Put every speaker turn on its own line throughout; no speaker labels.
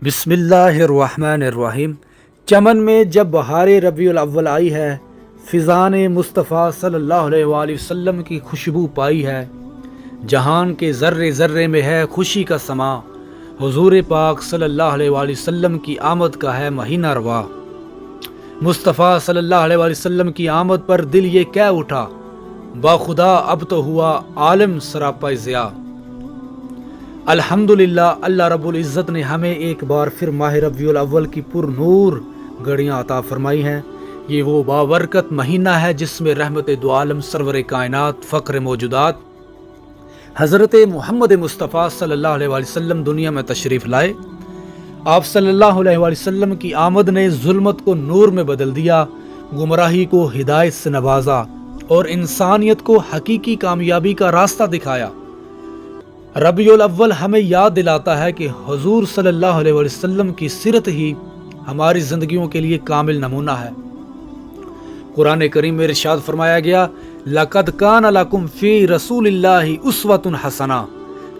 بسم اللہ الرحمن الرحیم۔ چمن میں جب بہار ربیع الاول آئی ہے، فضان مصطفیٰ صلی اللہ علیہ وآلہ وسلم کی خوشبو پائی ہے، جہان کے ذرے ذرے میں ہے خوشی کا سما، حضور پاک صلی اللہ علیہ وآلہ وسلم کی آمد کا ہے مہینہ روا۔ مصطفیٰ صلی اللہ علیہ وآلہ وسلم کی آمد پر دل یہ کہہ اٹھا، با خدا اب تو ہوا عالم سراپا ضیا۔ الحمدللہ، اللہ رب العزت نے ہمیں ایک بار پھر ماہ ربیع الاول کی پر نور گھڑیاں عطا فرمائی ہیں۔ یہ وہ بابرکت مہینہ ہے جس میں رحمت دو عالم سرور کائنات فخر موجودات حضرت محمد مصطفیٰ صلی اللہ علیہ وآلہ وسلم دنیا میں تشریف لائے۔ آپ صلی اللہ علیہ وآلہ وسلم کی آمد نے ظلمت کو نور میں بدل دیا، گمراہی کو ہدایت سے نوازا اور انسانیت کو حقیقی کامیابی کا راستہ دکھایا۔ ربیع الاول ہمیں یاد دلاتا ہے کہ حضور صلی اللہ علیہ وآلہ وسلم کی سیرت ہی ہماری زندگیوں کے لیے کامل نمونہ ہے۔ قرآن کریم میں ارشاد فرمایا گیا، لَقَدْ كَانَ لَكُمْ فِي رَسُولِ اللَّهِ أُسْوَةٌ حَسَنَةٌ،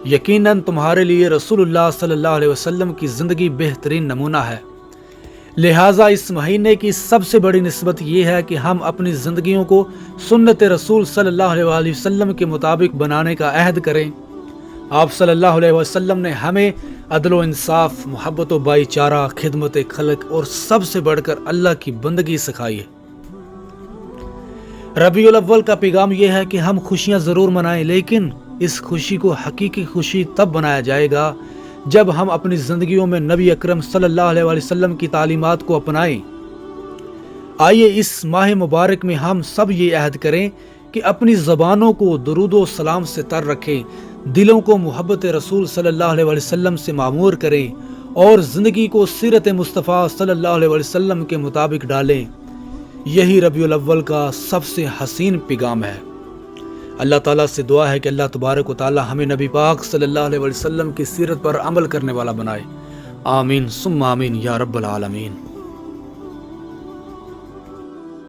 یقیناً تمہارے لیے رسول اللہ صلی اللہ علیہ وسلم کی زندگی بہترین نمونہ ہے۔ لہٰذا اس مہینے کی سب سے بڑی نسبت یہ ہے کہ ہم اپنی زندگیوں کو سنت رسول صلی اللہ علیہ وآلہ وسلم کے مطابق بنانے کا عہد کریں۔ آپ صلی اللہ علیہ وسلم نے ہمیں عدل و انصاف، محبت و بھائی چارہ، خدمت خلق اور سب سے بڑھ کر اللہ کی بندگی سکھائی ہے۔ ربیع الاول کا پیغام یہ ہے کہ ہم خوشیاں ضرور منائیں، لیکن اس خوشی کو حقیقی خوشی تب بنایا جائے گا جب ہم اپنی زندگیوں میں نبی اکرم صلی اللہ علیہ وسلم کی تعلیمات کو اپنائیں۔ آئیے اس ماہ مبارک میں ہم سب یہ عہد کریں کہ اپنی زبانوں کو درود و سلام سے تر رکھیں، دلوں کو محبت رسول صلی اللہ علیہ وسلم سے معمور کریں اور زندگی کو سیرت مصطفیٰ صلی اللہ علیہ وسلم کے مطابق ڈالیں۔ یہی ربیع الاول کا سب سے حسین پیغام ہے۔ اللہ تعالیٰ سے دعا ہے کہ اللہ تبارک و تعالیٰ ہمیں نبی پاک صلی اللہ علیہ وسلم کی سیرت پر عمل کرنے والا بنائے۔ آمین ثم آمین یا رب العالمین۔